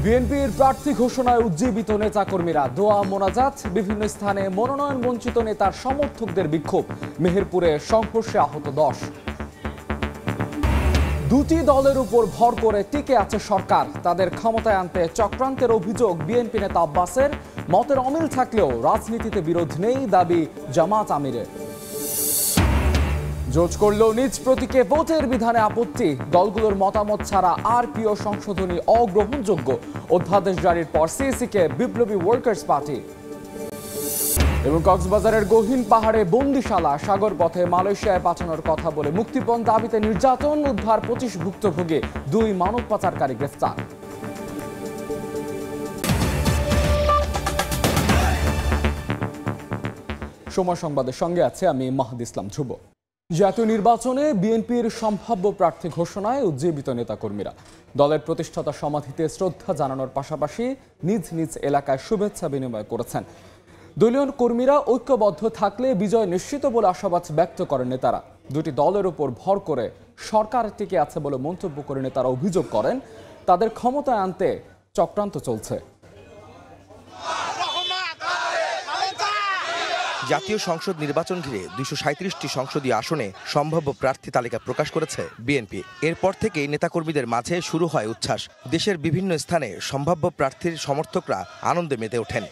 বিএনপির প্রার্থী ঘোষণায় উজ্জীবিত নেতাকর্মীরা দোয়া মোনাজাত, বিভিন্ন স্থানে মনোনয়ন বঞ্চিত নেতার সমর্থকদের বিক্ষোভ, মেহেরপুরে সংঘর্ষে আহত 10। দুটি দলের উপর ভর করে টিকে আছে সরকার, তাদের ক্ষমতায় আনতে চক্রান্তের অভিযোগ বিএনপি নেতা আব্বাসের। মতের অমিল থাকলেও রাজনীতিতে বিরোধ নেই, দাবি জামাত আমিরের। জোট করলেও নিজ প্রতীকে ভোটের বিধানে আপত্তি, দলগুলোর মতামত ছাড়া আরপিও সংশোধনী অগ্রহণযোগ্য। অধ্যাদেশ জারির পর সিএসিকে বিপ্লবী ওয়ার্কার্স পার্টি। এবং কক্সবাজারের গহীন পাহাড়ে বন্দিশালা, সাগর পথে মালয়েশিয়ায় পাঠানোর কথা বলে মুক্তিপণ দাবিতে নির্যাতন, উদ্ধার 25 ভুক্তভোগী, 2 মানব পাচারকারী গ্রেফতার। সময় সংবাদের সঙ্গে আছে আমি মাহাদি ইসলাম ধ্রুব। জাতীয় নির্বাচনে বিএনপির সম্ভাব্য প্রার্থী ঘোষণায় উজ্জীবিত নেতাকর্মীরা দলের প্রতিষ্ঠাতা সমাধিতে শ্রদ্ধা জানানোর পাশাপাশি নিজ নিজ এলাকায় শুভেচ্ছা বিনিময় করেছেন। দলীয় কর্মীরা ঐক্যবদ্ধ থাকলে বিজয় নিশ্চিত বলে আশাবাদ ব্যক্ত করেন নেতারা। দুটি দলের উপর ভর করে সরকার টিকে আছে বলে মন্তব্য করে নেতারা অভিযোগ করেন তাদের ক্ষমতায় আনতে চক্রান্ত চলছে। জাতীয় সংসদ নির্বাচন ঘিরে 237টি সংসদীয় আসনে সম্ভাব্য প্রার্থী তালিকা প্রকাশ করেছে বিএনপি। এরপর থেকেই নেতাকর্মীদের মাঝে শুরু হয় উচ্ছ্বাস। দেশের বিভিন্ন স্থানে সম্ভাব্য প্রার্থীর সমর্থকরা আনন্দে মেতে ওঠেন।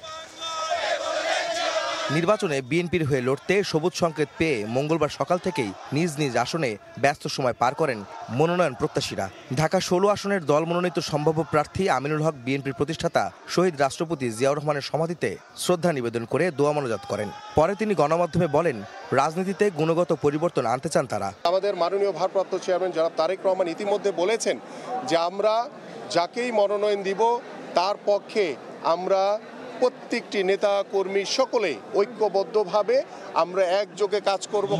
নির্বাচনে বিএনপির হয়ে লড়তে সবুজ সংকেত পেয়ে মঙ্গলবার সকাল থেকেই নিজ নিজ আসনে ব্যস্ত সময় পার করেন মনোনয়ন প্রত্যাশীরা। ঢাকা 16 আসনের দল মনোনীত সম্ভাব্য প্রার্থী আমিনুল হক বিএনপির প্রতিষ্ঠাতা শহীদ রাষ্ট্রপতি জিয়াউর রহমানের সমাধিতে শ্রদ্ধা নিবেদন করে দোয়া মোনাজাত করেন। পরে তিনি গণমাধ্যমে বলেন, রাজনীতিতে গুণগত পরিবর্তন আনতে চান তারা। আমাদের মাননীয় ভারপ্রাপ্ত চেয়ারম্যান জনাব তারেক রহমান ইতিমধ্যে বলেছেন যে আমরা যাকেই মনোনয়ন দিব তার পক্ষে আমরা প্রত্যেকটি নেতা কর্মী সকলে ঐক্যবদ্ধভাবে আমরা একযোগে কাজ করব।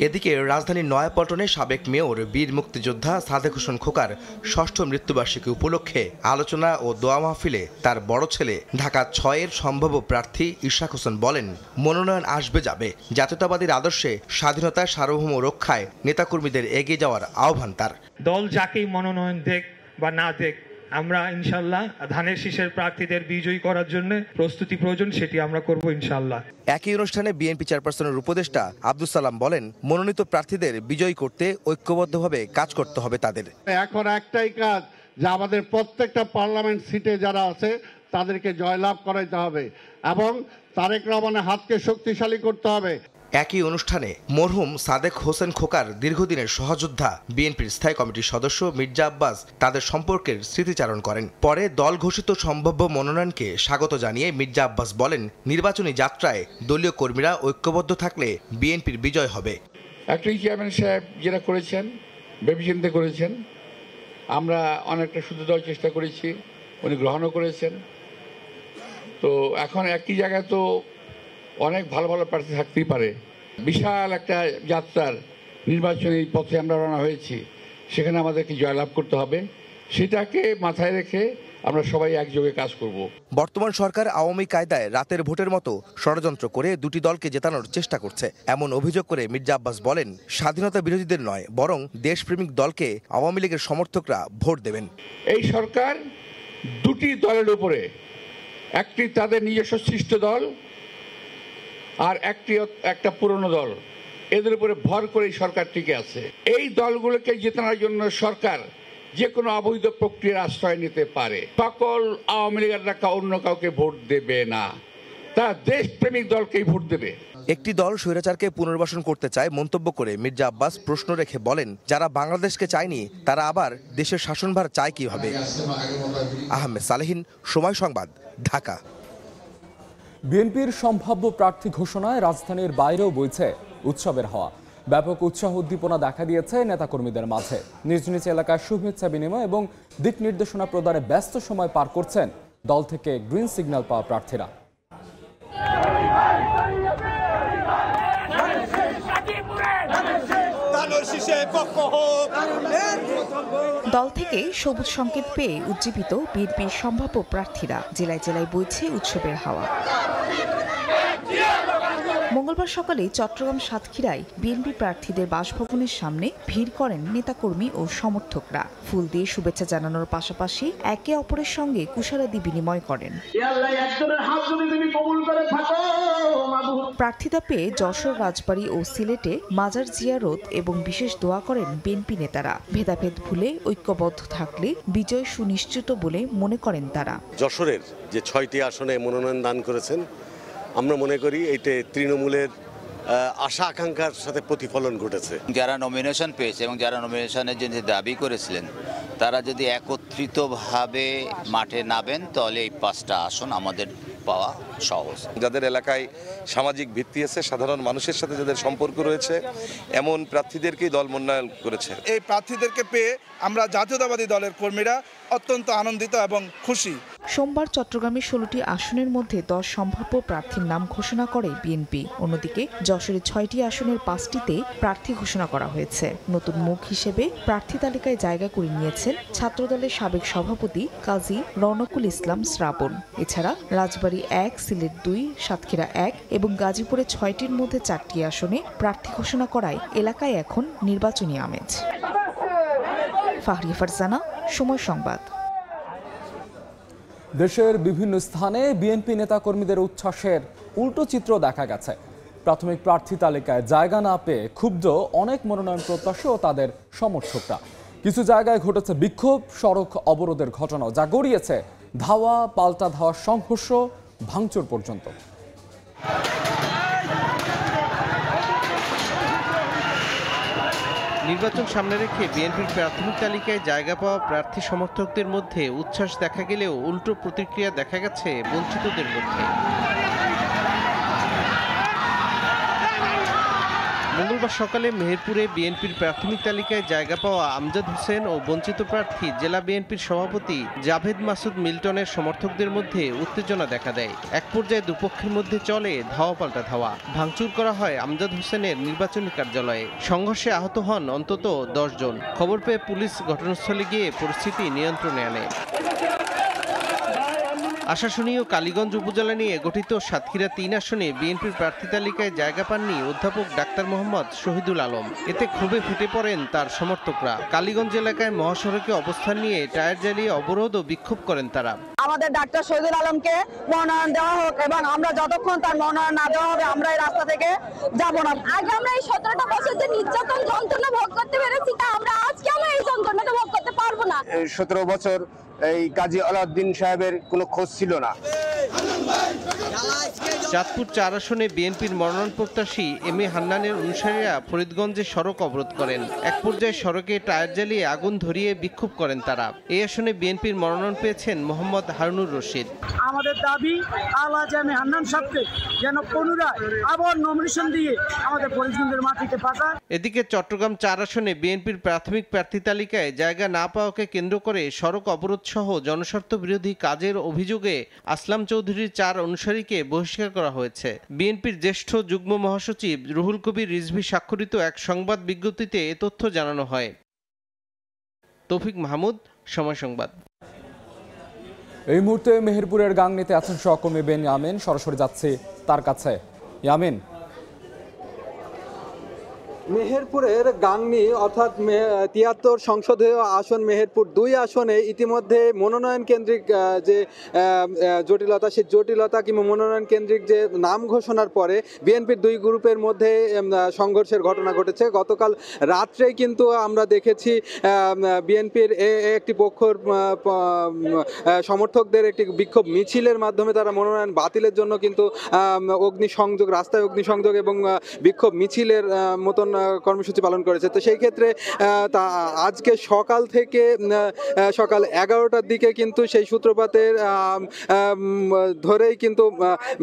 এদিকে রাজধানীর নয়াপল্টনে সাবেক মেয়র বীর মুক্তিযোদ্ধা সাদেক হোসেন খোকার 6ষ্ঠ মৃত্যুবার্ষিকী উপলক্ষে আলোচনা ও দোয়া মাহফিলে তার বড় ছেলে ঢাকা 6-এর সম্ভাব্য প্রার্থী ইশরাক হোসেন বলেন, মনোনয়ন আসবে যাবে, জাতীয়তাবাদীর আদর্শে স্বাধীনতা সার্বভৌম রক্ষায় নেতাকর্মীদের এগিয়ে যাওয়ার আহ্বান তার। দল যাকেই মনোনয়ন দেখ বা না দেখ, আমরা ইনশাল্লাহ ধানের শীষের প্রার্থীদের বিজয়ী করার জন্য প্রস্তুতি প্রয়োজন, সেটি আমরা করব ইনশাল্লাহ। একই অনুষ্ঠানে বিএনপি চেয়ারপারসনের উপদেষ্টা আব্দুল সালাম বলেন, মনোনীত প্রার্থীদের বিজয়ী করতে ঐক্যবদ্ধভাবে কাজ করতে হবে তাদের। এখন একটাই কাজ যে আমাদের প্রত্যেকটা পার্লামেন্ট সিটে যারা আছে তাদেরকে জয়লাভ করাইতে হবে এবং তারেক রহমানের হাতকে শক্তিশালী করতে হবে। একই অনুষ্ঠানে মরহুম সাদেক হোসেন খোকার দীর্ঘদিনের সহযোদ্ধা বিএনপির স্থায়ী কমিটির সদস্য মির্জা আব্বাস তাদের সম্পর্কের স্মৃতিচারণ করেন। পরে দল ঘোষিত সম্ভাব্য মনোনয়নকে স্বাগত জানিয়ে মির্জা আব্বাস বলেন, নির্বাচনী যাত্রায় দলীয় কর্মীরা ঐক্যবদ্ধ থাকলে বিএনপির বিজয় হবে। একটাই চেয়ারম্যান সাহেব যেটা করেছেন ভেবেচিন্তে করেছেন, আমরা অনেকটা শুদ্ধ দেওয়ার চেষ্টা করেছি, উনি গ্রহণও করেছেন। তো এখন একই জায়গায় তো অনেক ভালো ভালো প্রার্থী থাকতেই পারে। বিশাল একটা যাত্রার নির্বাচনী পথে আমরা রওনা হয়েছি, সেখানে আমাদেরকে জয়লাভ করতে হবে, সেটাকে মাথায় রেখে আমরা সবাই একযোগে কাজ করব। বর্তমান সরকার আওয়ামী কায়দায় রাতের ভোটের মতো ষড়যন্ত্র করে দুটি দলকে জেতানোর চেষ্টা করছে, এমন অভিযোগ করে মির্জা আব্বাস বলেন, স্বাধীনতা বিরোধীদের নয় বরং দেশপ্রেমিক দলকে আওয়ামী লীগের সমর্থকরা ভোট দেবেন। এই সরকার দুটি দলের উপরে, একটি তাদের নিজস্ব সৃষ্ট দল আর একটা পুরনো দল, এদের উপরে ভর করে সরকার টিকে আছে। এই দলগুলোকে জেতানোর জন্য সরকার যে কোনো অবৈধ প্রক্রিয়ার আশ্রয় নিতে পারে। সকল আওয়ামী লীগের অন্য কাউকে ভোট দেবে না, তারা দেশপ্রেমিক দলকেই ভোট দেবে। একটি দল স্বৈরাচারকে পুনর্বাসন করতে চায় মন্তব্য করে মির্জা আব্বাস প্রশ্ন রেখে বলেন, যারা বাংলাদেশকে চায়নি তারা আবার দেশের শাসনভার চায় কিভাবে। আহমেদ সালেহিন, সময় সংবাদ, ঢাকা। বিএনপির সম্ভাব্য প্রার্থী ঘোষণায় রাজধানীর বাইরেও বইছে উৎসবের হাওয়া। ব্যাপক উৎসাহ উদ্দীপনা দেখা দিয়েছে নেতাকর্মীদের মাঝে। নিজ নিজ এলাকায় শুভেচ্ছা বিনিময় এবং দিক নির্দেশনা প্রদানে ব্যস্ত সময় পার করছেন দল থেকে গ্রিন সিগন্যাল পাওয়া প্রার্থীরা। দল থেকে সবুজ সংকেত পেয়ে উজ্জীবিত বিএনপির সম্ভাব্য প্রার্থীরা। জেলায় জেলায় বইছে উৎসবের হাওয়া। মঙ্গলবার সকালে চট্টগ্রাম সাতক্ষীরায় বিএনপি প্রার্থীদের বাসভবনের সামনে ভিড় করেন নেতাকর্মী ও সমর্থকরা। ফুল দিয়ে শুভেচ্ছা জানানোর পাশাপাশি একে অপরের সঙ্গে কুশলাদি বিনিময় করেন। প্রার্থিতা পেয়ে যশোর, রাজবাড়ী ও সিলেটে মাজার জিয়ারত এবং বিশেষ দোয়া করেন বিএনপি নেতারা। ভেদাভেদ ভুলে ঐক্যবদ্ধ থাকলে বিজয় সুনিশ্চিত বলে মনে করেন তারা। যশোরের যে 6টি আসনে মনোনয়ন দান করেছেন, আমরা মনে করি এইটা তৃণমূলের আশা আকাঙ্ক্ষার সাথে প্রতিফলন ঘটেছে। যারা নমিনেশন পেয়েছে এবং যারা নমিনেশনের জন্য দাবি করেছিলেন তারা যদি একত্রিতভাবে মাঠে নামেন তাহলে এই 5টা আসন আমাদের পাওয়া সহজ। যাদের এলাকায় সামাজিক ভিত্তি আছে, সাধারণ মানুষের সাথে যাদের সম্পর্ক রয়েছে, এমন প্রার্থীদেরকেই দল মনোনয়ন করেছে। এই প্রার্থীদেরকে পেয়ে আমরা জাতীয়তাবাদী দলের কর্মীরা অত্যন্ত আনন্দিত এবং খুশি। সোমবার চট্টগ্রামের 16টি আসনের মধ্যে 10 সম্ভাব্য প্রার্থীর নাম ঘোষণা করে বিএনপি। অন্যদিকে যশোরের 6টি আসনের 5টিতে প্রার্থী ঘোষণা করা হয়েছে। নতুন মুখ হিসেবে প্রার্থী তালিকায় জায়গা করে নিয়েছেন ছাত্রদলের সাবেক সভাপতি কাজী রওনকুল ইসলাম শ্রাবণ। এছাড়া রাজবাড়ী 1, সিলেট 2, সাতক্ষীরা 1 এবং গাজীপুরে 6টির মধ্যে 4টি আসনে প্রার্থী ঘোষণা করায় এলাকায় এখন নির্বাচনী আমেজ। ফাহরিয়া ফারজানা, সময় সংবাদ। দেশের বিভিন্ন স্থানে বিএনপি নেতাকর্মীদের উচ্ছ্বাসের উল্টো চিত্র দেখা গেছে। প্রাথমিক প্রার্থী তালিকায় জায়গা না পেয়ে ক্ষুব্ধ অনেক মনোনয়ন প্রত্যাশী ও তাদের সমর্থকরা। কিছু জায়গায় ঘটেছে বিক্ষোভ, সড়ক অবরোধের ঘটনাও, যা গড়িয়েছে ধাওয়া, পাল্টা ধাওয়া, সংঘর্ষ, ভাঙচুর পর্যন্ত। নির্বাচন সামনে রেখে বিএনপির প্রাথমিক তালিকায় জায়গা পাওয়া প্রার্থী সমর্থকদের মধ্যে উচ্ছ্বাস দেখা গেলেও উল্টো প্রতিক্রিয়া দেখা গেছে বঞ্চিতদের মধ্যে। মঙ্গলবার সকালে মেহেরপুরে বিএনপির প্রাথমিক তালিকায় জায়গা পাওয়া আমজাদ হোসেন ও বঞ্চিত প্রার্থী জেলা বিএনপির সভাপতি জাভেদ মাসুদ মিল্টনের সমর্থকদের মধ্যে উত্তেজনা দেখা দেয়। এক পর্যায়ে দুপক্ষের মধ্যে চলে ধাওয়া পাল্টা ধাওয়া। ভাঙচুর করা হয় আমজাদ হোসেনের নির্বাচনী কার্যালয়ে। সংঘর্ষে আহত হন অন্তত 10 জন। খবর পেয়ে পুলিশ ঘটনাস্থলে গিয়ে পরিস্থিতি নিয়ন্ত্রণে আনে। আশাশুনি ও কালীগঞ্জ উপজেলা নিয়ে গঠিত সাতক্ষীরা 3 আসনে বিএনপির প্রার্থী তালিকায় জায়গা পাননি অধ্যাপক ডাক্তার মোহাম্মদ শহীদুল আলম। এতে ক্ষোভে ফেটে পড়েন তার সমর্থকরা। কালীগঞ্জ এলাকায় মহাসড়কে অবস্থান নিয়ে টায়ার জ্বালিয়ে অবরোধ ও বিক্ষোভ করেন তারা। আমাদের ডাক্তার শহীদুল আলমকে মনোনয়ন দেওয়া হোক এবং আমরা যতক্ষণ তার মনোনয়ন না দেওয়া হবে আমরা এই রাস্তা থেকে যাব না। আগে আমরা এই 17টা বছর যে নির্যাতন যন্ত্রণা ভোগ করতে পেরেছি, তা আমরা আজকে এই যন্ত্রণাটা ভোগ করতে পারবো না। 17 বছর এই কাজী আলাউদ্দিন সাহেবের কোনো খোঁজ ছিল না। চাঁদপুর 4 আসনে বিএনপির মনোনয়ন প্রত্যাশী এম এ হান্নানের অনুসারীরা ফরিদগঞ্জে সড়ক অবরোধ করেন। এক পর্যায়ে সড়কে টায়ার জ্বালিয়ে আগুন ধরিয়ে বিক্ষোভ করেন তারা। এই আসনে বিএনপির মনোনয়ন পেয়েছেন মোহাম্মদ হারুনুর রশিদ। আমাদের দাবি আলহাজ এম এ হান্নান সাহেবকে যেন পুনরায় আবার নমিনেশন দিয়ে আমাদের ফরিদগঞ্জের মাটিতে পাঠান। এদিকে চট্টগ্রাম 4 আসনে বিএনপির প্রাথমিক প্রার্থী তালিকায় জায়গা না পাওয়াকে কেন্দ্র করে সড়ক অবরোধ সহ জনস্বার্থ বিরোধী কাজের অভিযোগে আসলাম চৌধুরীর 4 অনুসারীকে বহিষ্কার করা হয়েছে। বিএনপির জ্যেষ্ঠ যুগ্ম মহাসচিব রুহুল কবির রিজভী স্বাক্ষরিত এক সংবাদ বিজ্ঞপ্তিতে এ তথ্য জানানো হয়। তৌফিক মাহমুদ, সময় সংবাদ। এই মুহূর্তে মেহেরপুরের গাংনীতে আছেন সহকর্মী বেন ইয়ামিন, সরাসরি যাচ্ছে তার কাছে। ইয়ামিন, মেহেরপুরের গাংনী অর্থাৎ 73 সংসদীয় আসন মেহেরপুর 2 আসনে ইতিমধ্যে মনোনয়ন কেন্দ্রিক যে জটিলতা, সেই জটিলতা কিংবা মনোনয়ন কেন্দ্রিক যে নাম ঘোষণার পরে বিএনপির 2 গ্রুপের মধ্যে সংঘর্ষের ঘটনা ঘটেছে। গতকাল রাত্রেই কিন্তু আমরা দেখেছি বিএনপির একটি পক্ষর সমর্থকদের একটি বিক্ষোভ মিছিলের মাধ্যমে তারা মনোনয়ন বাতিলের জন্য কিন্তু অগ্নিসংযোগ, রাস্তায় অগ্নিসংযোগ এবং বিক্ষোভ মিছিলের মতন কর্মসূচি পালন করেছে। তো সেই ক্ষেত্রে তা আজকে সকাল থেকে সকাল 11টার দিকে কিন্তু সেই সূত্রপাতের ধরেই কিন্তু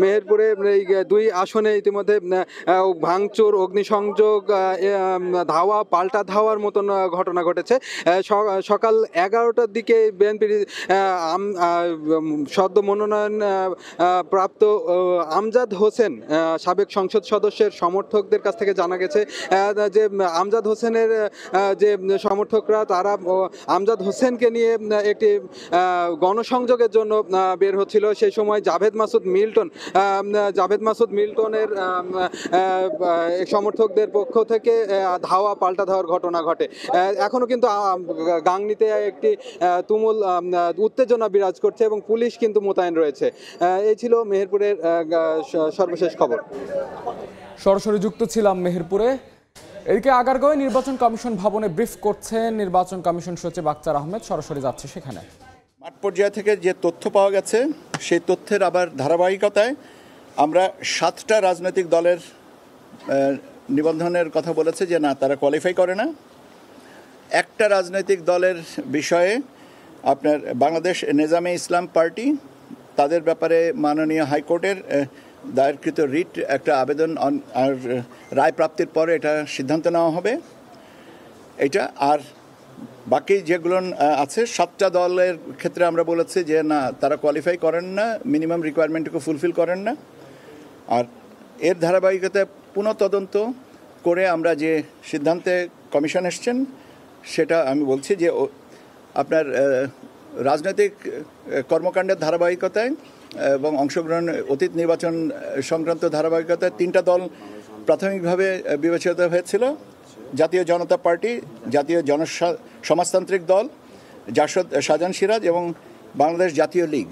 মেহেরপুরে এই 2 আসনে ইতিমধ্যে ভাঙচুর, অগ্নিসংযোগ, ধাওয়া, পাল্টা ধাওয়ার মতন ঘটনা ঘটেছে। সকাল 11টার দিকে বিএনপির সদ্য মনোনয়ন প্রাপ্ত আমজাদ হোসেন সাবেক সংসদ সদস্যের সমর্থকদের কাছ থেকে জানা গেছে যে আমজাদ হোসেনের যে সমর্থকরা তারা আমজাদ হোসেনকে নিয়ে একটি গণসংযোগের জন্য বের হচ্ছিল। সেই সময় জাভেদ মাসুদ মিল্টনের সমর্থকদের পক্ষ থেকে পাল্টা ধাওয়ার ঘটনা ঘটে। এখনো কিন্তু গাংনীতে একটি তুমুল উত্তেজনা বিরাজ করছে এবং পুলিশ কিন্তু মোতায়েন রয়েছে। এই ছিল মেহেরপুরের সর্বশেষ খবর। সরাসরি যুক্ত ছিলাম মেহেরপুরে। এদিকে আগারগাঁওয়ে নির্বাচন কমিশন ভবনে ব্রিফ করছেন নির্বাচন কমিশন সচিব আক্তার আহমেদ। সরাসরি যাচ্ছে সেখানে। মাঠ পর্যায় থেকে যে তথ্য পাওয়া গেছে সেই তথ্যের আবার ধারাবাহিকতায় আমরা 7টা রাজনৈতিক দলের নিবন্ধনের কথা বলেছে যে না, তারা কোয়ালিফাই করে না। একটা রাজনৈতিক দলের বিষয়ে আপনার বাংলাদেশ নেজামে ইসলাম পার্টি, তাদের ব্যাপারে মাননীয় হাইকোর্টের দায়েরকৃত রিট একটা আবেদন আর রায় প্রাপ্তির পরে এটা সিদ্ধান্ত নেওয়া হবে। এটা আর বাকি যেগুলো আছে 7টা দলের ক্ষেত্রে আমরা বলেছি যে না, তারা কোয়ালিফাই করেন না, মিনিমাম রিকোয়ারমেন্টটুকু ফুলফিল করেন না। আর এর ধারাবাহিকতায় পুনঃতদন্ত করে আমরা যে সিদ্ধান্তে কমিশন এসছেন সেটা আমি বলছি যে আপনার রাজনৈতিক কর্মকাণ্ডের ধারাবাহিকতায় এবং অংশগ্রহণ অতীত নির্বাচন সংক্রান্ত ধারাবাহিকতায় 3টা দল প্রাথমিকভাবে বিবেচিত হয়েছিল: জাতীয় জনতা পার্টি, জাতীয় সমাজতান্ত্রিক দল, জাসদ শাহজাহান সিরাজ এবং বাংলাদেশ জাতীয় লীগ।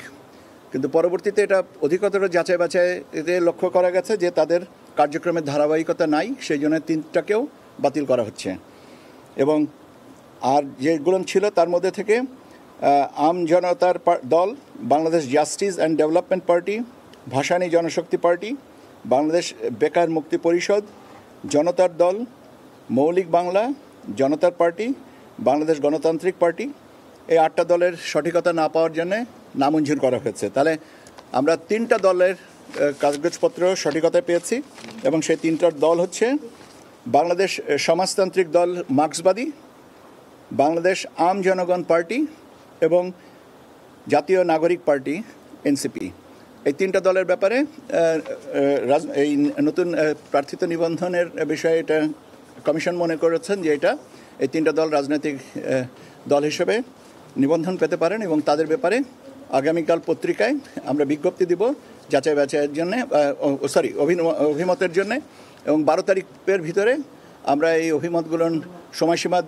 কিন্তু পরবর্তীতে এটা অধিকতর যাচাই বাছাইতে লক্ষ্য করা গেছে যে তাদের কার্যক্রমের ধারাবাহিকতা নাই, সেই জন্য 3টাকেও বাতিল করা হচ্ছে। এবং আর যেগুলো ছিল তার মধ্যে থেকে আম জনতার দল, Bangladesh justice and development party, Bhasani Janashakti party, Bangladesh বেকার মুক্তি পরিষদ, জনতার দল, মৌলিক বাংলা, জনতার পার্টি, বাংলাদেশ গণতান্ত্রিক পার্টি, এই 8টা দলের সঠিকতা না পাওয়ার জন্য নামঞ্জুর করা হয়েছে। তাহলে আমরা 3টা দলের কাগজপত্র সঠিকতায় পেয়েছি এবং সেই 3টার দল হচ্ছে বাংলাদেশ সমাজতান্ত্রিক দল মার্ক্সবাদী, বাংলাদেশ আম জনগণ পার্টি এবং জাতীয় নাগরিক পার্টি এনসিপি। এই 3টা দলের ব্যাপারে এই নতুন প্রার্থিত নিবন্ধনের বিষয়ে এটা কমিশন মনে করেছেন যে এই 3টা দল রাজনৈতিক দল হিসেবে নিবন্ধন পেতে পারেন এবং তাদের ব্যাপারে আগামীকাল পত্রিকায় আমরা বিজ্ঞপ্তি দিব যাচাই বাছাইয়ের জন্য, অভিমতের জন্য। এবং 12 তারিখের ভিতরে আমরা এই অভিমতগুলোর সময়সীমা,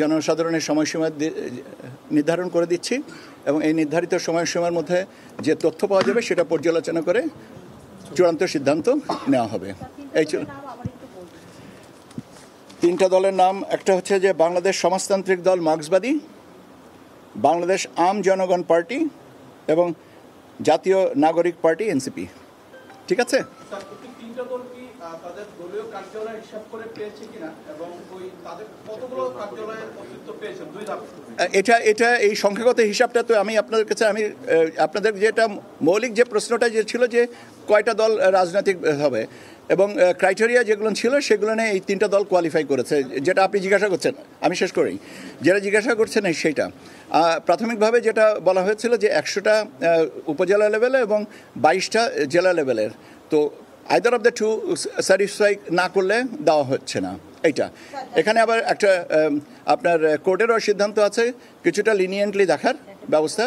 জনসাধারণের সময়সীমা নির্ধারণ করে দিচ্ছি এবং এই নির্ধারিত সময়সীমার মধ্যে যে তথ্য পাওয়া যাবে সেটা পর্যালোচনা করে চূড়ান্ত সিদ্ধান্ত নেওয়া হবে। এই 3টা দলের নাম একটা হচ্ছে যে বাংলাদেশ সমাজতান্ত্রিক দল মার্ক্সবাদী, বাংলাদেশ আম জনগণ পার্টি এবং জাতীয় নাগরিক পার্টি এনসিপি। ঠিক আছে? এটা এই সংখ্যাগত হিসাবটা তো আমি আপনাদের কাছে আপনাদের যেটা মৌলিক যে প্রশ্নটা যে ছিল যে কয়টা দল রাজনৈতিক হবে এবং ক্রাইটেরিয়া যেগুলো ছিল সেগুলো নিয়ে এই 3টা দল কোয়ালিফাই করেছে, যেটা আপনি জিজ্ঞাসা করছেন। আমি শেষ করি, যেটা জিজ্ঞাসা করছেেন সেইটা প্রাথমিকভাবে যেটা বলা হয়েছিল যে 100টা উপজেলা লেভেলে এবং 22টা জেলা লেভেলের। তো either of the to satisfy না করলে দেওয়া হচ্ছে না। এইটা এখানে আবার একটা আপনার কোর্টেরও সিদ্ধান্ত আছে, কিছুটা লিনিয়েন্টলি দেখার ব্যবস্থা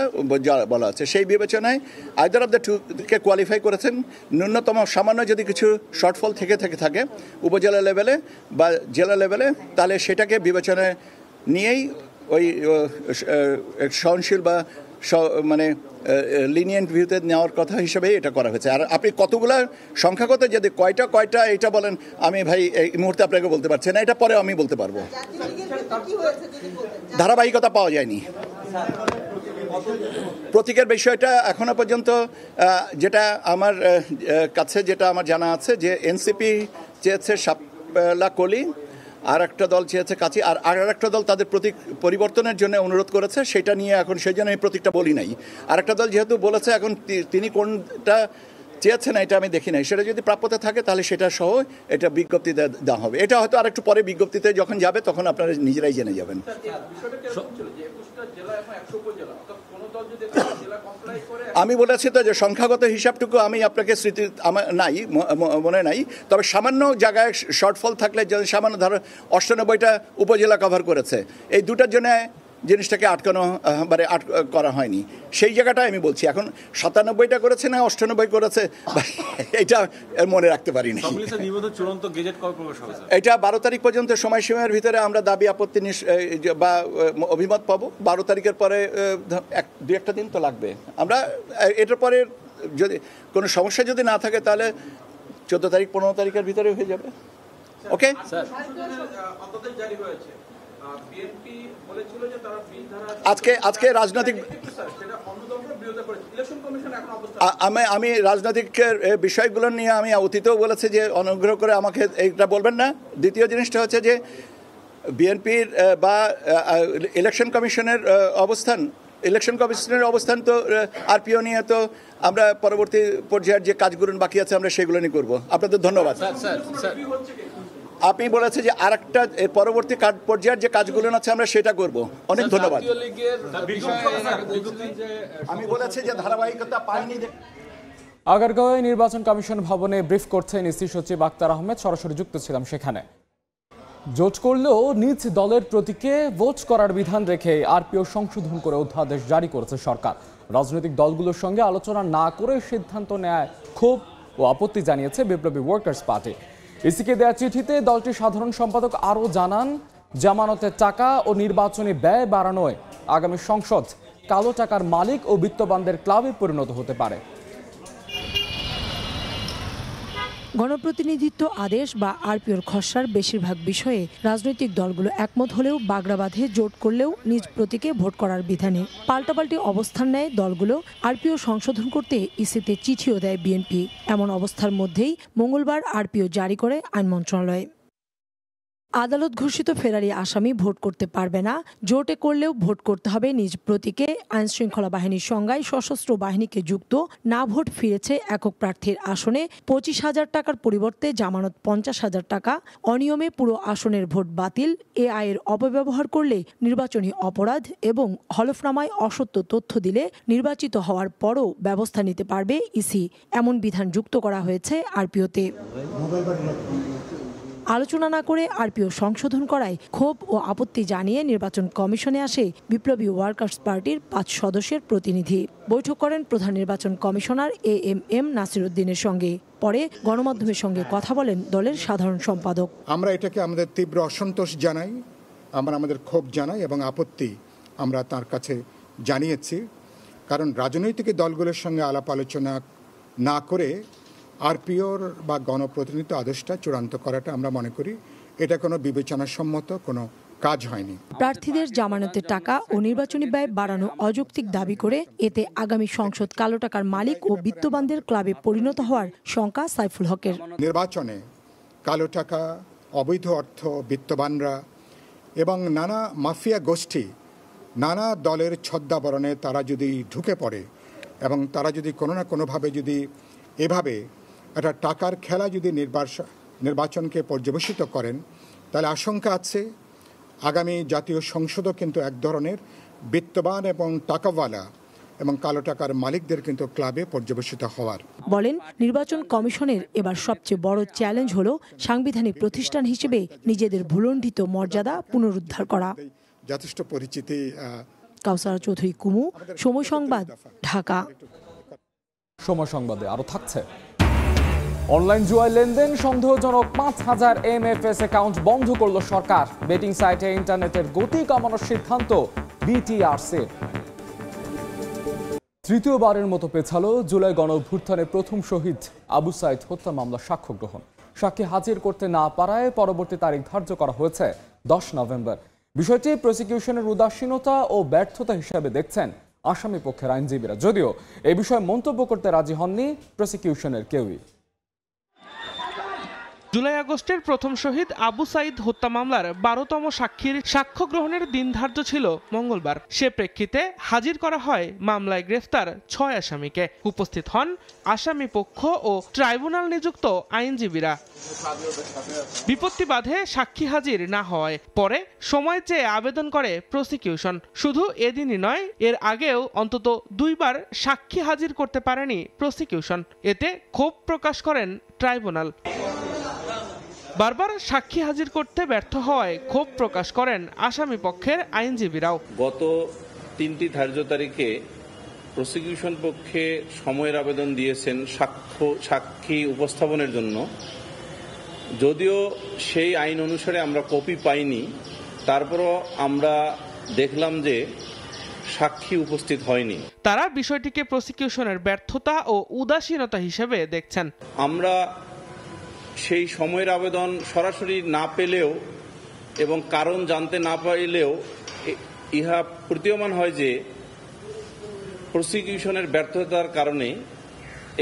বলা আছে। সেই বিবেচনায় আইদার অফ দ্য টুকে কোয়ালিফাই করেছেন। ন্যূনতম সামান্য যদি কিছু শর্টফল থেকে থাকে উপজেলা লেভেলে বা জেলা লেভেলে, তাহলে সেটাকে বিবেচনায় নিয়েই ওই সহনশীল বা মানে লিনিয়েন্ট ভিউতে নেওয়ার কথা হিসেবে এটা করা হয়েছে। আর আপনি কতগুলো সংখ্যাগত যদি কয়টা এটা বলেন, আমি ভাই এই মুহূর্তে আপনাকে বলতে পারছি না, এটা পরে আমি বলতে পারবো। ধারাবাহিকতা পাওয়া যায়নি। প্রতীকের বিষয়টা এখনো পর্যন্ত যেটা আমার কাছে যেটা আমার জানা আছে যে এনসিপি চেয়েছে শাপলা কলি, আর একটা দল চেয়েছে কাছি, আর একটা দল তাদের প্রতীক পরিবর্তনের জন্য অনুরোধ করেছে। সেটা নিয়ে এখন সেই জন্য এই প্রতীকটা বলি নাই। আর একটা দল যেহেতু বলেছে, এখন তিনি কোনটা চেয়েছেন এটা আমি দেখি নাই। সেটা যদি প্রাপ্যতা থাকে তাহলে সেটা সহ এটা বিজ্ঞপ্তি দেওয়া হবে। এটা হয়তো আরেকটু পরে বিজ্ঞপ্তিতে যখন যাবে তখন আপনারা নিজেরাই জেনে যাবেন। আমি বলেছি তো যে সংখ্যাগত হিসাবটুকু আমি আপনাকে স্মৃতি আমার নাই, মনে নাই, তবে সামান্য জায়গায় শর্টফল থাকলে সামান্য ধরো 98টা উপজেলা কভার করেছে, এই দুটার জন্য জিনিসটাকে আটকানো মানে করা হয়নি, সেই জায়গাটা আমি বলছি। এখন 97টা করেছে না 98 করেছে এটা মনে রাখতে পারিনি। এটা 12 তারিখ পর্যন্ত সময়সীমার ভিতরে আমরা দাবি আপত্তি বা অভিমত পাবো। 12 তারিখের পরে 2-1টা দিন তো লাগবে। আমরা এটার পরে যদি কোনো সমস্যা যদি না থাকে তাহলে 14 তারিখ 15 তারিখের ভিতরে হয়ে যাবে। ওকে, আজকে রাজনৈতিক আমি রাজনৈতিক বিষয়গুলো নিয়ে আমি অতীতেও বলেছি যে অনুগ্রহ করে আমাকে এইটা বলবেন না। দ্বিতীয় জিনিসটা হচ্ছে যে বিএনপির বা ইলেকশন কমিশনের অবস্থান তো আরপিও নিয়ে তো আমরা পরবর্তী পর্যায়ের যে কাজগুলো বাকি আছে আমরা সেগুলো নিয়ে করবো। আপনাদের ধন্যবাদ। আপনি বলেছে যে আরেকটা পরবর্তী পর্যায়ের যে কাজগুলো আছে আমরা সেটা করব। অনেক ধন্যবাদ। আমি বলেছি যে ধারাবাহিকতা পাইনি। আগারগাঁওয়ে নির্বাচন কমিশন ভবনে ব্রিফ করছেন ইসি সচিব আক্তার আহমেদ, সরাসরি যুক্ত ছিলাম সেখানে। জোট করলেও নিজ দলের প্রতীকে ভোট করার বিধান রেখে আরপিও সংশোধন করে অধ্যাদেশ জারি করেছে সরকার। রাজনৈতিক দলগুলোর সঙ্গে আলোচনা না করে সিদ্ধান্ত নেয় ক্ষোভ ও আপত্তি জানিয়েছে বিপ্লবী ওয়ার্কার্স পার্টি। ইসিকে দেয়া চিঠিতে দলটির সাধারণ সম্পাদক আরও জানান, জামানতের টাকা ও নির্বাচনী ব্যয় বাড়ানোয় আগামী সংসদ কালো টাকার মালিক ও বিত্তবানদের ক্লাবে পরিণত হতে পারে। গণপ্রতিনিধিত্ব আদেশ বা আরপিওর খসড়ার বেশিরভাগ বিষয়ে রাজনৈতিক দলগুলো একমত হলেও বাগড়া বাঁধে জোট করলেও নিজ প্রতীকে ভোট করার বিধানে পাল্টাপাল্টি অবস্থান নেয় দলগুলো। আরপিও সংশোধন করতে ইসিতে চিঠিও দেয় বিএনপি। এমন অবস্থার মধ্যেই মঙ্গলবার আরপিও জারি করে আইন মন্ত্রণালয়। আদালত ঘোষিত ফেরারি আসামি ভোট করতে পারবে না, জোটে করলেও ভোট করতে হবে নিজ প্রতীকে। আইনশৃঙ্খলা বাহিনীর সংজ্ঞায় সশস্ত্র বাহিনীকে যুক্ত না ভোট ফিরেছে একক প্রার্থীর আসনে 25,000 টাকার পরিবর্তে জামানত 50,000 টাকা। অনিয়মে পুরো আসনের ভোট বাতিল, এআই এর অপব্যবহার করলে নির্বাচনী অপরাধ এবং হলফনামায় অসত্য তথ্য দিলে নির্বাচিত হওয়ার পরও ব্যবস্থা নিতে পারবে ইসি, এমন বিধান যুক্ত করা হয়েছে আরপিওতে। আলোচনা না করে আরপিও সংশোধন করায় ক্ষোভ ও আপত্তি জানিয়ে নির্বাচন কমিশনে আসে বিপ্লবী ওয়ার্কার্স পার্টির 5 সদস্যের প্রতিনিধি। বৈঠক করেন প্রধান নির্বাচন কমিশনার এএমএম নাসির উদ্দিনের সঙ্গে। পরে গণমাধ্যমের সঙ্গে কথা বলেন দলের সাধারণ সম্পাদক। আমরা এটাকে আমাদের তীব্র অসন্তোষ জানাই, আমরা আমাদের ক্ষোভ জানাই এবং আপত্তি আমরা তার কাছে জানিয়েছি। কারণ রাজনৈতিক দলগুলোর সঙ্গে আলাপ আলোচনা না করে আরপিওর বা গণপ্রতিনিধিত্ব আদেশটা চূড়ান্ত করাটা আমরা মনে করি এটা কোনো বিবেচনাসম্মত কোনো কাজ হয়নি। প্রার্থীদের জামানতের টাকা ও নির্বাচনী ব্যয় বাড়ানো অযৌক্তিক দাবি করে এতে আগামী সংসদ কালো টাকার মালিক ও বিত্তবানদের ক্লাবে পরিণত হওয়ার শঙ্কা সাইফুল হকের। নির্বাচনে কালো টাকা, অবৈধ অর্থ, বিত্তবানরা এবং নানা মাফিয়া গোষ্ঠী নানা দলের ছদ্মাবরণে তারা যদি ঢুকে পড়ে এবং তারা যদি কোনো না কোনোভাবে যদি এভাবে একটা টাকার খেলা যদি নির্বাচনকে পর্যবেসিত করেন, তাহলে আশঙ্কা আছে আগামী জাতীয় সংসদও কিন্তু এক ধরনের বিত্তবান এবং টাকাওয়ালা এবং কালো টাকার মালিকদের কিন্তু ক্লাবে পর্যবেসিত হওয়ার। বলেন, নির্বাচন কমিশনের এবার সবচেয়ে বড় চ্যালেঞ্জ হলো সাংবিধানিক প্রতিষ্ঠান হিসেবে নিজেদের ভুলণ্ঠিত মর্যাদা পুনরুদ্ধার করা। যথেষ্ট পরিচিতি। কাউসার চৌধুরী কুমু, সময় সংবাদ, ঢাকা। সময় সংবাদে আরো থাকছে, অনলাইন জুয়ায় লেনদেন সন্দেহজনক 5,000 MFS অ্যাকাউন্ট বন্ধ করল সরকার। বেটিং সাইটে ইন্টারনেটের গতি কমানোর সিদ্ধান্ত বিটিআরসি। তৃতীয়বারের মতো পেছালো জুলাই গণঅভ্যুত্থানের প্রথম শহীদ আবু সাইদ হত্যা মামলার সাক্ষ্য গ্রহণ। সাক্ষী হাজির করতে না পারায় পরবর্তী তারিখ ধার্য করা হয়েছে 10 নভেম্বর। বিষয়টি প্রসিকিউশনের উদাসীনতা ও ব্যর্থতা হিসেবে দেখছেন আসামি পক্ষের আইনজীবীরা, যদিও এ বিষয়ে মন্তব্য করতে রাজি হননি প্রসিকিউশনের কেউই। জুলাই আগস্টের প্রথম শহীদ আবু সাইদ হত্যা মামলার ১২তম সাক্ষীর সাক্ষ্য গ্রহণের দিন ধার্য ছিল মঙ্গলবার। সে প্রেক্ষিতে হাজির করা হয় মামলায় গ্রেফতার ৬ আসামিকে। উপস্থিত হন আসামি পক্ষ ও ট্রাইব্যুনাল নিযুক্ত আইনজীবীরা। বিপত্তি বাধে সাক্ষী হাজির না হওয়ায় পরে সময় চেয়ে আবেদন করে প্রসিকিউশন। শুধু এদিনই নয়, এর আগেও অন্তত ২ বার সাক্ষী হাজির করতে পারেনি প্রসিকিউশন। এতে ক্ষোভ প্রকাশ করেন ট্রাইব্যুনাল। বারবার সাক্ষী হাজির করতে ব্যর্থ হওয়ায় ক্ষোভ প্রকাশ করেন আসামি পক্ষের আইনজীবীরাও। গত ৩টি ধার্য তারিখে প্রসিকিউশন পক্ষে সময়ের আবেদন দিয়েছেন সাক্ষী উপস্থাপনের জন্য। যদিও সেই আইন অনুসারে আমরা কপি পাইনি, তারপরও আমরা দেখলাম যে সাক্ষী উপস্থিত হয়নি। তারা বিষয়টিকে প্রসিকিউশনের ব্যর্থতা ও উদাসীনতা হিসেবে দেখছেন। আমরা সেই সময়ের আবেদন সরাসরি না পেলেও এবং কারণ জানতে না পাইলেও ইহা প্রতীয়মান হয় যে প্রসিকিউশনের ব্যর্থতার কারণে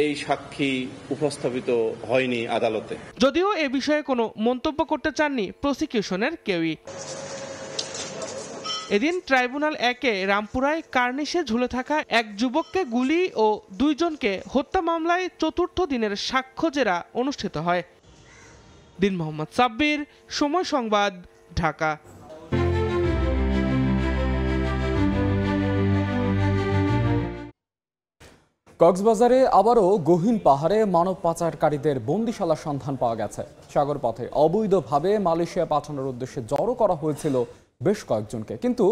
এই সাক্ষী উপস্থাপিত হয়নি আদালতে। যদিও এ বিষয়ে কোনো মন্তব্য করতে চাননি প্রসিকিউশনের কেউই। এদিন ট্রাইব্যুনাল ১-এ রামপুরায় কার্নিশে ঝুলে থাকা এক যুবককে গুলি ও ২ জনকে হত্যা মামলায় চতুর্থ দিনের সাক্ষ্য জেরা অনুষ্ঠিত হয়। দিন মোহাম্মদ সাব্বির, সময় সংবাদ, ঢাকা। কক্সবাজারে আবারও গহীন পাহাড়ে মানব পাচারকারীদের বন্দিশালার সন্ধান পাওয়া গেছে। সাগর পথে অবৈধভাবে মালয়েশিয়া পাঠানোর উদ্দেশ্যে জড়ো করা হয়েছিল বেশ কয়েকজনকে, কিন্তু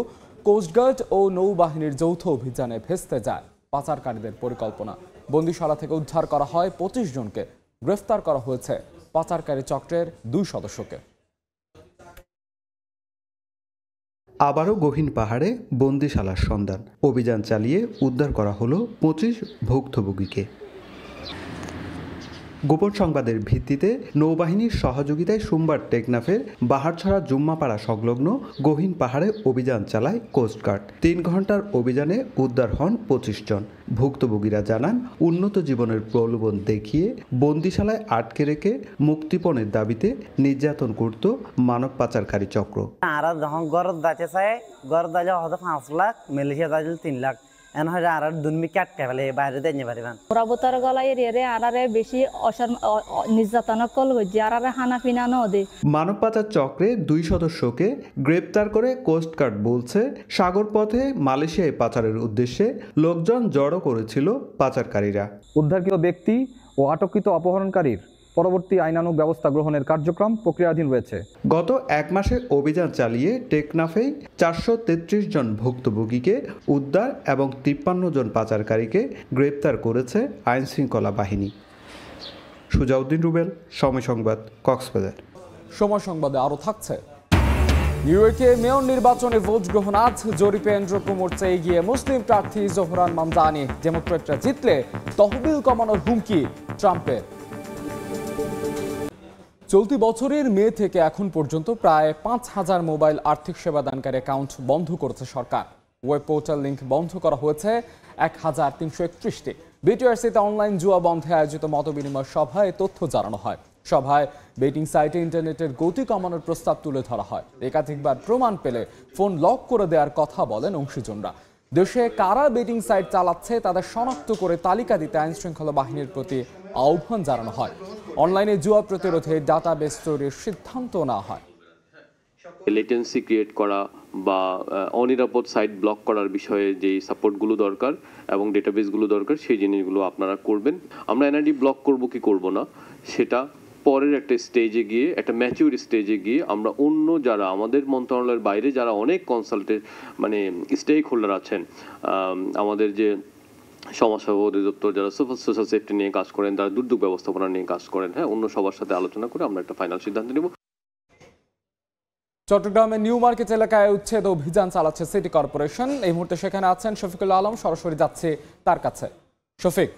কোস্টগার্ড ও নৌবাহিনীর যৌথ অভিযানে ভেস্তে যায় পাচারকারীদের পরিকল্পনা। বন্দিশালা থেকে উদ্ধার করা হয় ২৫ জনকে। গ্রেফতার করা হয়েছে পাচারকারী চক্রের ২ সদস্যকে। আবারও গহীন পাহাড়ে বন্দিশালার সন্ধান। অভিযান চালিয়ে উদ্ধার করা হলো ২৫ ভুক্তভোগীকে। গোপন সংবাদের ভিত্তিতে নৌবাহিনীর সহযোগিতায় সোমবার টেকনাফের বাহারছড়া জুম্মাপাড়া সংলগ্ন গহীন পাহাড়ে অভিযান চালায় কোস্টগার্ড। ৩ ঘন্টার অভিযানে উদ্ধার হন ২৫ জন। ভুক্তভোগীরা জানান, উন্নত জীবনের প্রলোভন দেখিয়ে বন্দিশালায় আটকে রেখে মুক্তিপণের দাবিতে নির্যাতন করত মানব পাচারকারী চক্র। আর যখন গরদ দাঁতে চায়, গরদ দাঁড়ে হয়তো ৫ লাখ, মালয়েশিয়া দাঁড়িয়ে ৩ লাখ। মানব পাচার চক্রে ২ সদস্যকে গ্রেপ্তার করে কোস্টগার্ড বলছে, সাগর পথে মালয়েশিয়ায় পাচারের উদ্দেশ্যে লোকজন জড়ো করেছিল পাচারকারীরা। উদ্ধারকৃত ব্যক্তি ও আটককৃত অপহরণকারীর পরবর্তী আইনানুগ ব্যবস্থা গ্রহণের কার্যক্রম প্রক্রিয়াধীন রয়েছে। গত ১ মাসে অভিযান চালিয়ে টেকনাফেই ৪৩৩ জন ভুক্তভোগীকে উদ্ধার এবং ৫৩ জন পাচারকারীকে গ্রেপ্তার করেছে আইনশৃঙ্খলা বাহিনী। সুজাউদ্দিন রুবেল, সময় সংবাদ, কক্সবাজার। সময় সংবাদে আরও থাকছে। নিউ ইয়র্কে মেয়র নির্বাচনে ভোট গ্রহণ আজ। জরিপে এন্ড্রোকো মোর্চা এগিয়ে মুসলিম প্রার্থী জোহরান মামদানি। ডেমোক্রেটরা জিতলে তহবিল কমানোর হুমকি ট্রাম্পের। চলতি বছরের মে থেকে এখন পর্যন্ত প্রায় ৫,০০০ মোবাইল আর্থিক সেবাদানকারী অ্যাকাউন্ট বন্ধ করেছে সরকার। ওয়েব পোর্টাল লিঙ্ক বন্ধ করা হয়েছে ১,৩৬১টি। বিটিআরসিতে অনলাইন জুয়া বন্ধে আয়োজিত মতবিনিময় সভায় তথ্য জানানো হয়। সভায় বেটিং সাইটে ইন্টারনেটের গতি কমানোর প্রস্তাব তুলে ধরা হয়। একাধিকবার প্রমাণ পেলে ফোন লক করে দেওয়ার কথা বলেন অংশীজনরা। দেশে কারা বেটিং সাইট চালাচ্ছে তাদের শনাক্ত করে তালিকা দিতে আইনশৃঙ্খলা বাহিনীর প্রতি আহ্বান জানানো হয়। অনলাইনে জুয়া প্রতিরোধে ডাটাবেস তৈরির সিদ্ধান্ত নেওয়া হয়। লেটেন্সি ক্রিয়েট করা বা অনিরাপদ সাইট ব্লক করার বিষয়ে যে সাপোর্টগুলো দরকার এবং ডেটাবেসগুলো দরকার সেই জিনিসগুলো আপনারা করবেন। আমরা এনআইডি ব্লক করব কি করব না সেটা পরের একটা স্টেজে গিয়ে, একটা ম্যাচিউর স্টেজে গিয়ে আমরা অন্য যারা আমাদের মন্ত্রণালয়ের বাইরে যারা অনেক কনসালটেন্ট মানে স্টেক হোল্ডার আছেন, আমাদের যে সমাজসেবা অধিদপ্তর যারা সোশ্যাল সেফটি নিয়ে কাজ করেন, যারা দুর্যোগ ব্যবস্থাপনা নিয়ে কাজ করেন, হ্যাঁ, অন্য সবার সাথে আলোচনা করে আমরা একটা ফাইনাল সিদ্ধান্ত নেব। চট্টগ্রামের নিউ মার্কেট এলাকায় উচ্ছেদ অভিযান চালাচ্ছে সিটি কর্পোরেশন। এই মুহূর্তে সেখানে আছেন শফিকুল আলম, সরাসরি যাচ্ছে তার কাছে। শফিক,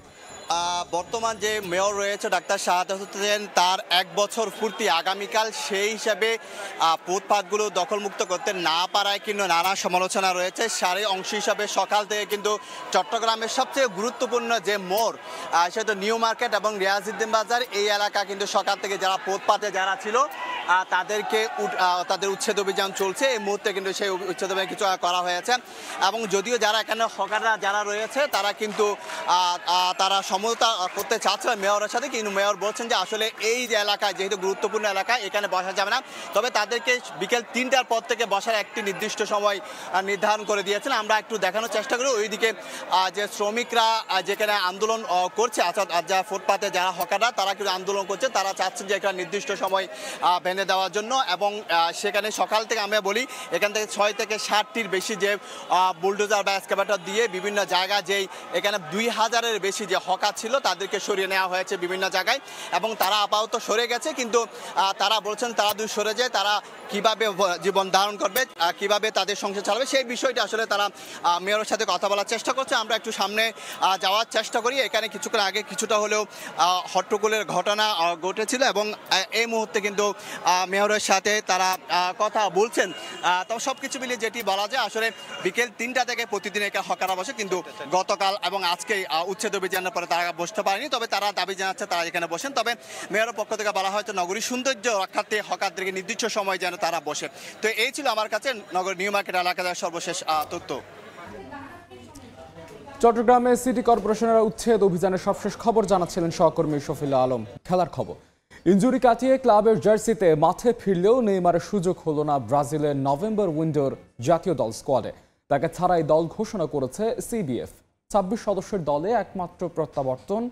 বর্তমান যে মেয়র রয়েছে ডাক্তার শাহাদাত হোসেন তার 1 বছর পূর্তি আগামীকাল, সেই হিসাবে ফুটপাতগুলো দখলমুক্ত করতে না পারায় কিন্তু নানা সমালোচনা রয়েছে। সারি অংশ হিসাবে সকাল থেকে কিন্তু চট্টগ্রামের সবচেয়ে গুরুত্বপূর্ণ যে মোড় সেটা নিউ মার্কেট এবং রিয়াজউদ্দিন বাজার, এই এলাকা কিন্তু সকাল থেকে যারা ফুটপাতে যারা ছিল তাদের উচ্ছেদ অভিযান চলছে। এই মুহূর্তে কিন্তু সেই উচ্ছেদ অভিযান কিছু করা হয়েছে এবং যদিও যারা এখানে হকাররা যারা রয়েছে তারা কিন্তু তারা সমঝোতা করতে চাচ্ছিল মেয়রের সাথে, কিন্তু মেয়র বলছেন যে আসলে এই যে এলাকায় যেহেতু গুরুত্বপূর্ণ এলাকা এখানে বসা যাবে না, তবে তাদেরকে বিকেল 3টার পর থেকে বসার একটি নির্দিষ্ট সময় নির্ধারণ করে দিয়েছেন। আমরা একটু দেখানোর চেষ্টা করি। ওইদিকে যে শ্রমিকরা যেখানে আন্দোলন করছে, যা ফুটপাতে যারা হকাররা তারা কিন্তু আন্দোলন করছে, তারা চাচ্ছেন যে একটা নির্দিষ্ট সময় বেঁধে দেওয়ার জন্য এবং সেখানে সকাল থেকে আমরা বলি এখান থেকে 6 থেকে 7টির বেশি যে বুলডোজার বা এক্সকাভেটর দিয়ে বিভিন্ন জায়গা যেই এখানে 2000-এর বেশি যে হকার ছিল তাদেরকে সরিয়ে নেওয়া হয়েছে বিভিন্ন জায়গায় এবং তারা আপাতত সরে গেছে, কিন্তু তারা বলছেন তারা যদি সরে যায় তারা কিভাবে জীবন ধারণ করবে, কিভাবে তাদের সংসার চালাবে, সেই বিষয়টি আসলে তারা মেয়রের সাথে কথা বলার চেষ্টা করছে। আমরা একটু সামনে যাওয়ার চেষ্টা করি। এখানে কিছুক্ষণ আগে কিছুটা হলেও হট্টগোলের ঘটনা ঘটেছিল এবং এই মুহূর্তে কিন্তু মেয়রের সাথে তারা কথা বলছেন। তবে সব কিছু মিলিয়ে যেটি বলা যায় আসলে বিকেল 3টা থেকে প্রতিদিন এখানে হকাররা বসে, কিন্তু গতকাল এবং আজকে উচ্ছেদ অভিযানের পরে তারা বসতে পারেনি, তবে তারা দাবি জানাচ্ছে তারা এখানে বসেন। তবে মেয়রের পক্ষ থেকে বলা হয়েছে নগরীর সৌন্দর্য রক্ষার্থে হকারদেরকে নির্দিষ্ট সময় যেন তারা বসে। তো এই ছিল আমার কাছে নগর নিউ মার্কেট এলাকার সর্বশেষ তথ্য। চট্টগ্রামে সিটি কর্পোরেশনের উচ্ছেদ অভিযানের সবশেষ খবর জানাচ্ছিলেন সহকর্মী শফিউল্লাহ আলম। খেলার খবর, ইনজুরি কাটিয়ে ক্লাবের জার্সিতে মাঠে ফিরলেও নেইমারের সুযোগ হলো না ব্রাজিলের নভেম্বর উইন্ডোর জাতীয় দল স্কোয়াডে। তাকে ছাড়াই দল ঘোষণা করেছে সিবিএফ। 26 সদস্যের দলে একমাত্র প্রত্যাবর্তন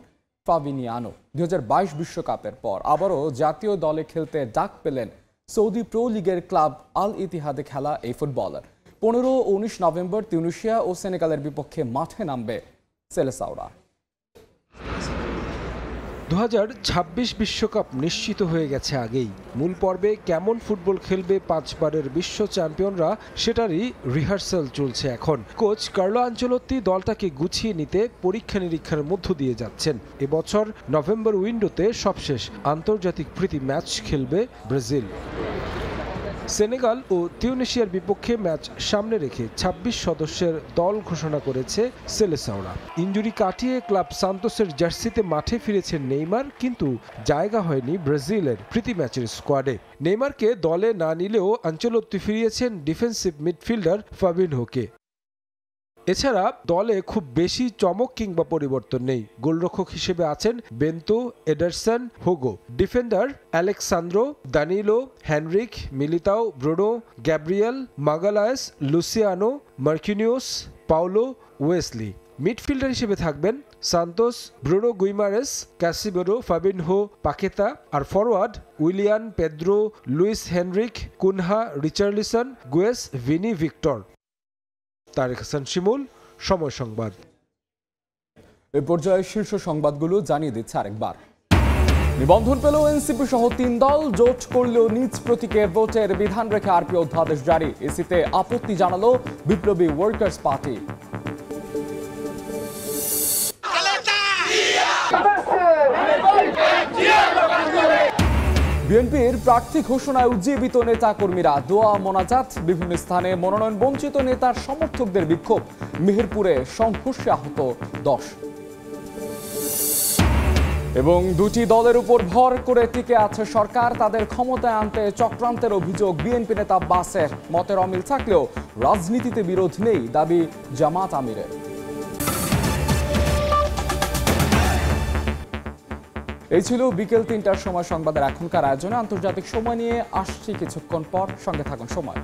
ফাবিনিয়ানো। 2022 বিশ্বকাপের পর আবারও জাতীয় দলে খেলতে ডাক পেলেন সৌদি প্রো লিগের ক্লাব আল ইতিহাদে খেলা এই ফুটবলার। 15 ও 19 নভেম্বর তিউনিসিয়া ও সেনেগালের বিপক্ষে মাঠে নামবে সেলেসাওরা। 2026 বিশ্বকাপ নিশ্চিত হয়ে গেছে আগেই। মূল পর্বে কেমন ফুটবল খেলবে 5 বারের বিশ্ব চ্যাম্পিয়নরা সেটারই রিহার্সাল চলছে এখন। কোচ কার্লো আনচেলত্তি দলটাকে গুছিয়ে নিতে পরীক্ষা নিরীক্ষার মধ্য দিয়ে যাচ্ছেন। এবছর নভেম্বর উইন্ডোতে সবশেষ আন্তর্জাতিক প্রীতি ম্যাচ খেলবে ব্রাজিল। সেনেগাল ও তিউনিসিয়ার বিপক্ষে ম্যাচ সামনে রেখে 26 সদস্যের দল ঘোষণা করেছে সেলেসাওরা। ইনজুরি কাটিয়ে ক্লাব সান্তোসের জার্সিতে মাঠে ফিরেছেন নেইমার, কিন্তু জায়গা হয়নি ব্রাজিলের প্রীতি ম্যাচের স্কোয়াডে। নেইমারকে দলে না নিলেও আনচেলত্তি ফিরিয়েছেন ডিফেন্সিভ মিডফিল্ডার ফাবিনহোকে। এছাড়া দলে খুব বেশি চমক কিংবা পরিবর্তন নেই। গোলরক্ষক হিসেবে আছেন Bento, Ederson, Hugo. Defender Alexsandro, Danilo, Henrique, Militao, Bruno, Gabriel, Magalhaes, Luciano, Marquinhos, Paulo, Wesley. Midfielder হিসেবে থাকবেন Santos, Bruno Guimaraes, Casemiro, Fabinho, Paqueta. আর forward Willian, Pedro, Luis Henrique, Cunha, Richarlison, গুয়েস, ভিনি, ভিক্টর। তারেক হাসান শিমুল, সময় সংবাদ। এই পর্যায়ে শীর্ষ সংবাদগুলো জানিয়ে দিচ্ছে আরেকবার। নিবন্ধন পেল এনসিপি সহ 3 দল। জোট করলেও নিজ প্রতীকে ভোটের বিধান রেখে আরপি অধ্যাদেশ জারি। এসিতে আপত্তি জানালো বিপ্লবী ওয়ার্কার্স পার্টি। বিএনপির প্রার্থী ঘোষণায় উজ্জীবিত নেতা কর্মীরা, দোয়া মোনাজাত। বিভিন্ন স্থানে মনোনয়ন বঞ্চিত নেতার সমর্থকদের বিক্ষোভ। মেহেরপুরে সংঘর্ষে আহত 10। এবং 2টি দলের উপর ভর করে টিকে আছে সরকার। তাদের ক্ষমতায় আনতে চক্রান্তের অভিযোগ বিএনপি নেতা আব্বাসের। মতের অমিল থাকলেও রাজনীতিতে বিরোধ নেই, দাবি জামাত আমিরের। এই ছিল বিকেল 3টার সময় সংবাদের এখনকার আয়োজনে। আন্তর্জাতিক সময় নিয়ে আসছি কিছুক্ষণ পর, সঙ্গে থাকুন সময়।